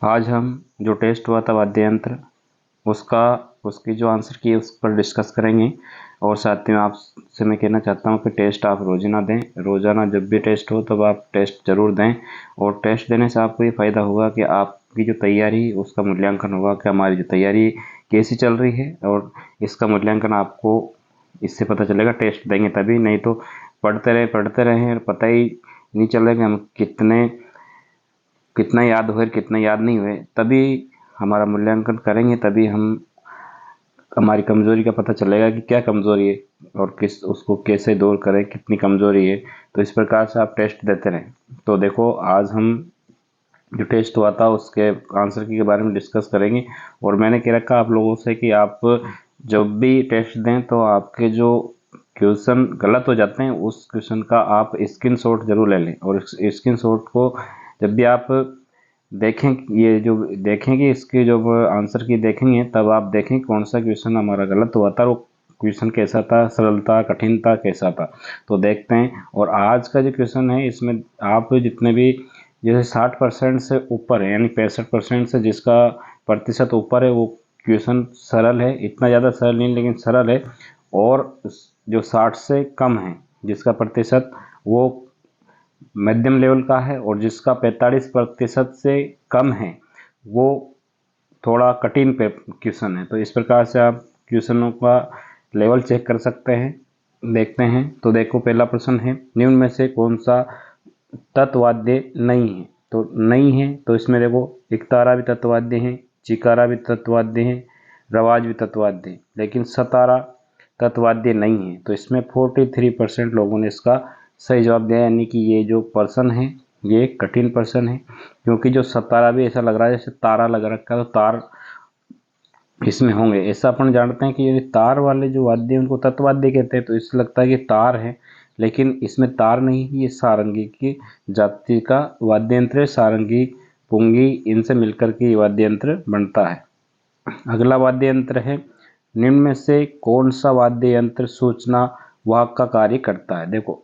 आज हम जो टेस्ट हुआ था वाद्य यंत्र उसकी जो आंसर की है उस पर डिस्कस करेंगे। और साथ में आपसे मैं कहना चाहता हूँ कि टेस्ट आप रोजाना दें। रोजाना जब भी टेस्ट हो तब आप टेस्ट ज़रूर दें। और टेस्ट देने से आपको ये फ़ायदा होगा कि आपकी जो तैयारी उसका मूल्यांकन होगा कि हमारी जो तैयारी कैसी चल रही है। और इसका मूल्यांकन आपको इससे पता चलेगा, टेस्ट देंगे तभी। नहीं तो पढ़ते रहें और पता ही नहीं चलेगा कि हम कितना याद हुए कितना याद नहीं हुए। तभी हमारा मूल्यांकन करेंगे, तभी हमारी कमज़ोरी का पता चलेगा कि क्या कमज़ोरी है और किस उसको कैसे दूर करें, कितनी कमज़ोरी है। तो इस प्रकार से आप टेस्ट देते रहें। तो देखो, आज हम जो टेस्ट हुआ था उसके आंसर की के बारे में डिस्कस करेंगे। और मैंने कह रखा आप लोगों से कि आप जब भी टेस्ट दें तो आपके जो क्वेश्चन गलत हो जाते हैं उस क्वेश्चन का आप स्क्रीनशॉट जरूर ले लें। और इस स्क्रीनशॉट को जब भी आप देखें, ये जो देखेंगे इसके जो आंसर की देखेंगे तब आप देखें कौन सा क्वेश्चन हमारा गलत हुआ था, वो क्वेश्चन कैसा था, सरल था, कठिन था, कैसा था। तो देखते हैं। और आज का जो क्वेश्चन है इसमें आप जितने भी जैसे 60% से ऊपर है यानी 65% से जिसका प्रतिशत ऊपर है वो क्वेश्चन सरल है। इतना ज़्यादा सरल नहीं लेकिन सरल है। और जो 60 से कम है जिसका प्रतिशत वो मध्यम लेवल का है। और जिसका 45% से कम है वो थोड़ा कठिन क्वेश्चन है। तो इस प्रकार से आप क्वेश्चनों का लेवल चेक कर सकते हैं। देखते हैं। तो देखो, पहला प्रश्न है, निम्न में से कौन सा तत्वाद्य नहीं है। तो नहीं है तो इसमें देखो, एकतारा भी तत्वाद्य है, चिकारा भी तत्वाद्य है, रवाज भी तत्वाद्य है, लेकिन सतारा तत्वाद्य नहीं है। तो इसमें 43% लोगों ने इसका सही जवाब दिया। यानी कि ये जो पर्सन है ये कठिन पर्सन है, क्योंकि जो सतारा भी ऐसा लग रहा है जैसे तारा लग रखा है, तो तार इसमें होंगे। ऐसा अपन जानते हैं कि ये तार वाले जो वाद्य उनको तत्वाद्य कहते हैं, तो इससे लगता है कि तार है, लेकिन इसमें तार नहीं है, ये सारंगी की जाति का वाद्य यंत्र है। सारंगी, पुंगी, इनसे मिलकर के ये वाद्य यंत्र बनता है। अगला वाद्य यंत्र है, निम्न में से कौन सा वाद्य यंत्र सूचना वाहक का कार्य करता है। देखो,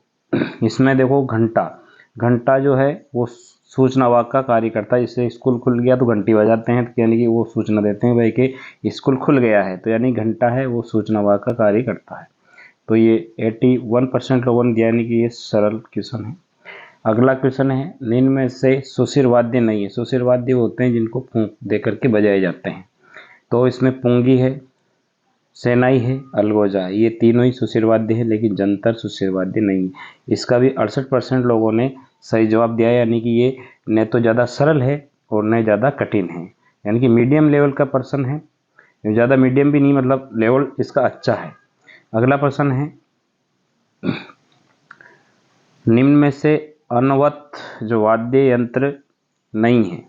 इसमें देखो, घंटा घंटा जो है वो सूचना वाहक का कार्य करता है। इससे स्कूल खुल गया तो घंटी बजाते हैं, तो यानी कि वो सूचना देते हैं भाई कि स्कूल खुल गया है, तो यानी घंटा है वो सूचना वाहक का कार्य करता है। तो ये 81% लोगों ने दिया, यानी कि ये सरल क्वेश्चन है। अगला क्वेश्चन है, निम्न में से सुशिर वाद्य नहीं है। सुशिर वाद्य होते हैं जिनको फूंक दे करके बजाए जाते हैं। तो इसमें पुंगी है, सेनाई है, अलगोजा है, ये तीनों ही सुशिर वाद्य है, लेकिन जंतर सुशिर वाद्य नहीं है। इसका भी 68% लोगों ने सही जवाब दिया है। यानी कि ये न तो ज़्यादा सरल है और न ज़्यादा कठिन है, यानी कि मीडियम लेवल का प्रश्न है। ज़्यादा मीडियम भी नहीं, मतलब लेवल इसका अच्छा है। अगला प्रश्न है, निम्न में से अनवत जो वाद्य यंत्र नहीं है।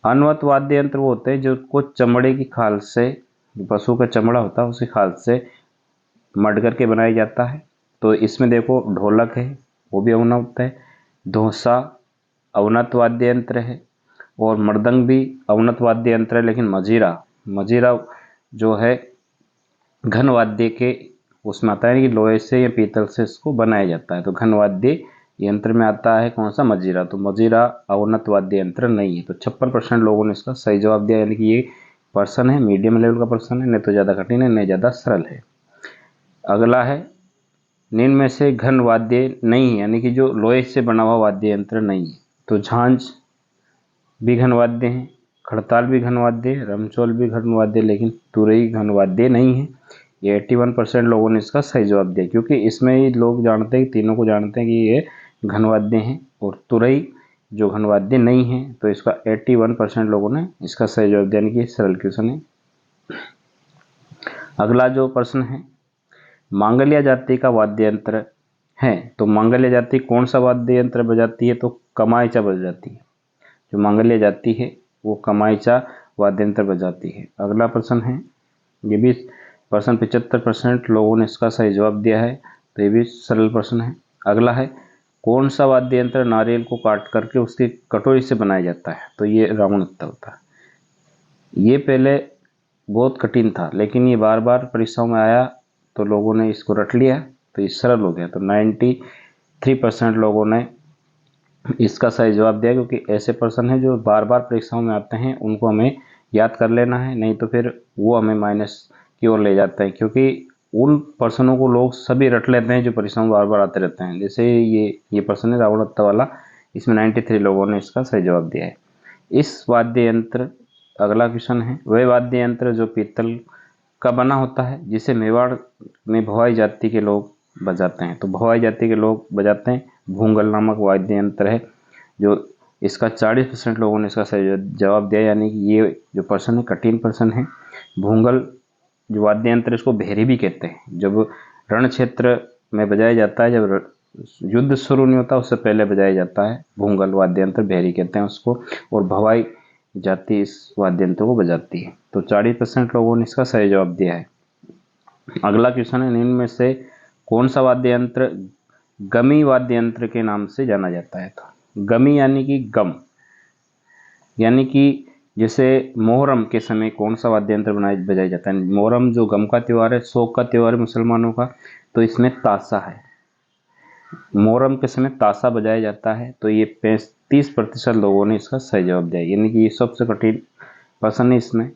अनवत वाद्य यंत्र वो होते हैं जो को चमड़े की खाल से, पशु का चमड़ा होता है उसी खाल से मढ़ करके बनाया जाता है। तो इसमें देखो, ढोलक है वो भी अवनत है, धोसा अवनत वाद्य यंत्र है, और मृदंग भी अवनत वाद्य यंत्र है। लेकिन मजीरा मजीरा जो है घन वाद्य के उसमें आता है कि लोहे से या पीतल से इसको बनाया जाता है। तो घन वाद्य यंत्र में आता है कौन सा, मजीरा। तो मजीरा अवनत वाद्य यंत्र नहीं है। तो 56% लोगों ने इसका सही जवाब दिया। यानी कि ये पर्सन है मीडियम लेवल का पर्सन है, न तो ज़्यादा कठिन है न ज़्यादा सरल है। अगला है, निम्न में से घन वाद्य नहीं है, यानी कि जो लोहे से बना हुआ वाद्य यंत्र नहीं है। तो झांझ भी घन वाद्य है, खड़ताल भी घन वाद्य है, रमचौल भी घन वाद्य, लेकिन तुरई घन वाद्य नहीं है। ये 81% लोगों ने इसका सही जवाब दिया, क्योंकि इसमें ही लोग जानते हैं, तीनों को जानते हैं कि ये घन वाद्य हैं। और तुरई जो घन वाद्य नहीं है, तो इसका 81% लोगों ने इसका सही जवाब दिया, यानी कि सरल क्वेश्चन है। अगला जो प्रश्न है, मांगल्य जाति का वाद्य यंत्र है। तो मांगल्य जाति कौन सा वाद्य यंत्र बजाती है, तो कमाईचा बजाती है। जो मांगल्य जाति है वो कमाईचा वाद्य यंत्र बजाती है। अगला प्रश्न है, ये भी प्रश्न 75% लोगों ने इसका सही जवाब दिया है, तो ये भी सरल प्रश्न है। अगला है, कौन सा वाद्य यंत्र नारियल को काट करके उसकी कटोरी से बनाया जाता है। तो ये रावणत्ता होता है। ये पहले बहुत कठिन था, लेकिन ये बार बार परीक्षाओं में आया तो लोगों ने इसको रट लिया, तो ये सरल हो गया। तो 93% लोगों ने इसका सही जवाब दिया, क्योंकि ऐसे पर्सन हैं जो बार बार परीक्षाओं में आते हैं, उनको हमें याद कर लेना है, नहीं तो फिर वो हमें माइनस की ओर ले जाते हैं, क्योंकि उन पर्सनों को लोग सभी रट लेते हैं जो परीक्षाओं में बार बार आते रहते हैं। जैसे ये पर्सन है रावण हत्था वाला, इसमें 93 लोगों ने इसका सही जवाब दिया है। इस वाद्य यंत्र, अगला क्वेश्चन है, वह वाद्य यंत्र जो पीतल का बना होता है जिसे मेवाड़ में भवाई जाति के लोग बजाते हैं। तो भवाई जाति के लोग बजाते हैं, भूंगल नामक वाद्य यंत्र है जो इसका 40% लोगों ने इसका सही जवाब दिया, यानी कि ये जो पर्सन है कठिन पर्सन है। भूंगल जो वाद्य यंत्र, इसको भेरी भी कहते हैं। जब रण क्षेत्र में बजाया जाता है, जब युद्ध शुरू नहीं होता उससे पहले बजाया जाता है, भूंगल वाद्य यंत्र भेरी कहते हैं उसको, और भवाई जाति इस वाद्य यंत्र को बजाती है। तो 40% लोगों ने इसका सही जवाब दिया है। अगला क्वेश्चन है, निम्न में से कौन सा वाद्य यंत्र गमी वाद्य यंत्र के नाम से जाना जाता है। तो गमी यानी कि गम, यानी कि जैसे मोहर्रम के समय कौन सा वाद्य यंत्र बजाया जाता है। मोहर्रम जो गम का त्यौहार है, शोक का त्यौहार है मुसलमानों का, तो इसमें ताशा है। मोहर्रम के समय ताशा बजाया जाता है। तो ये 35% लोगों ने इसका सही जवाब दिया, यानी कि ये सबसे कठिन पर्सन है इसमें,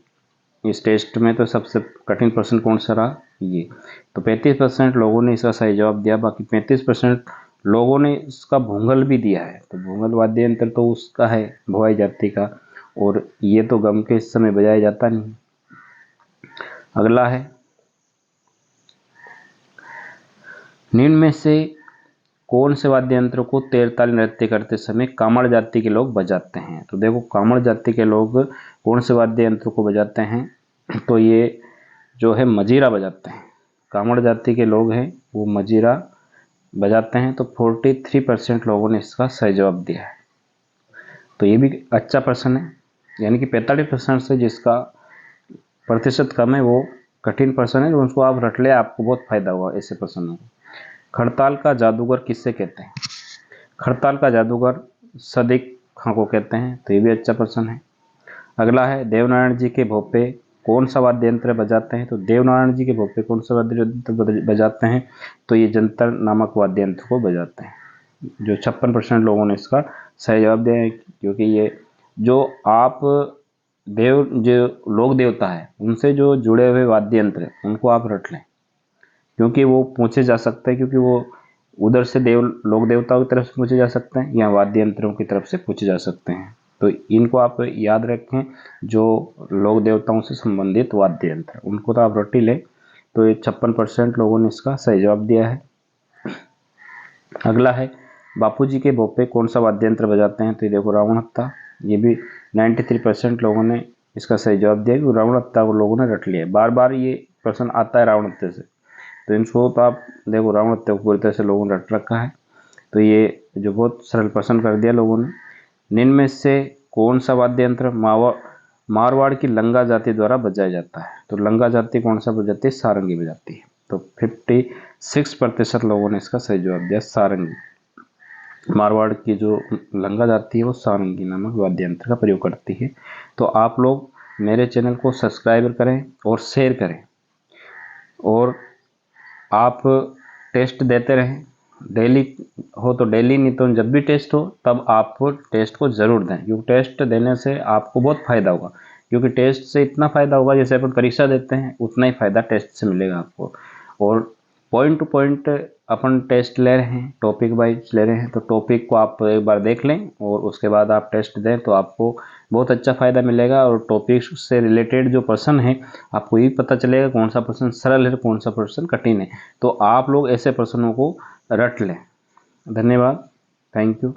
इस टेस्ट में। तो सबसे कठिन पर्सन कौन सा रहा, ये। तो 35% लोगों ने इसका सही जवाब दिया, बाकी 35% लोगों ने इसका भूंगल भी दिया है। तो भूंगल वाद्य यंत्र तो उसका है भवाई जाति का, और ये तो गम के इस समय बजाया जाता नहीं। अगला है, निम्न में से कौन से वाद्य यंत्र को तेरताली नृत्य करते समय कामड़ जाति के लोग बजाते हैं। तो देखो, कामड़ जाति के लोग कौन से वाद्य यंत्र को बजाते हैं, तो ये जो है मजीरा बजाते हैं। कामड़ जाति के लोग हैं वो मजीरा बजाते हैं। तो 43% लोगों ने इसका सही जवाब दिया है। तो ये भी अच्छा पर्सन है, यानी कि 45% से जिसका प्रतिशत कम है वो कठिन पर्सन है, जो उसको आप रट ले, आपको बहुत फायदा हुआ ऐसे पर्सनों को। खड़ताल का जादूगर किससे कहते हैं। खड़ताल का जादूगर सदिक खां को कहते हैं। तो ये भी अच्छा पर्सन है। अगला है, देवनारायण जी के भोपे कौन सा वाद्य यंत्र बजाते हैं। तो देवनारायण जी के भोपे कौन सा वाद्य यंत्र बजाते हैं, तो ये जंतर नामक वाद्य यंत्र को बजाते हैं। जो 56% लोगों ने इसका सही जवाब दिया है, क्योंकि ये जो आप जो लोक देवता है उनसे जो जुड़े हुए वाद्य यंत्र है उनको आप रट लें, क्योंकि वो पूछे जा सकते हैं, क्योंकि वो उधर से लोक देवताओं की तरफ से पूछे जा सकते हैं या वाद्य यंत्रों की तरफ से पूछे जा सकते हैं। तो इनको आप याद रखें, जो लोक देवताओं से संबंधित वाद्य यंत्र उनको तो आप रट ही लें। तो ये 56% लोगों ने इसका सही जवाब दिया है। अगला है, बापूजी के भोपे कौन सा वाद्य यंत्र बजाते हैं। तो ये देखो, रावण हत्था। ये भी 93% लोगों ने इसका सही जवाब दिया, कि रावण हत्था को लोगों ने रट लिया। बार बार ये प्रश्न आता है रावण हत्थे से, तो इनको तो आप देखो, रावण हत्या को पूरी तरह से लोगों ने रट रखा है। तो ये जो बहुत सरल प्रश्न कर दिया लोगों ने। निम्न में से कौन सा वाद्य यंत्र मारवाड़ की लंगा जाति द्वारा बजाया जाता है। तो लंगा जाति कौन सा बजाती है, सारंगी बजाती है। तो 56% लोगों ने इसका सही जवाब दिया, सारंगी। मारवाड़ की जो लंगा जाति है वो सारंगी नामक वाद्य यंत्र का प्रयोग करती है। तो आप लोग मेरे चैनल को सब्सक्राइब करें और शेयर करें, और आप टेस्ट देते रहें। डेली हो तो डेली, नहीं तो जब भी टेस्ट हो तब आप टेस्ट को ज़रूर दें, क्योंकि टेस्ट देने से आपको बहुत फ़ायदा होगा। क्योंकि टेस्ट से इतना फ़ायदा होगा, जैसे अपन परीक्षा देते हैं उतना ही फ़ायदा टेस्ट से मिलेगा आपको। और पॉइंट टू पॉइंट अपन टेस्ट ले रहे हैं, टॉपिक वाइज ले रहे हैं, तो टॉपिक को आप एक बार देख लें और उसके बाद आप टेस्ट दें, तो आपको बहुत अच्छा फ़ायदा मिलेगा। और टॉपिक से रिलेटेड जो प्रश्न है आपको ये पता चलेगा कौन सा प्रश्न सरल है, कौन सा प्रश्न कठिन है। तो आप लोग ऐसे प्रश्नों को रट लें। धन्यवाद, थैंक यू।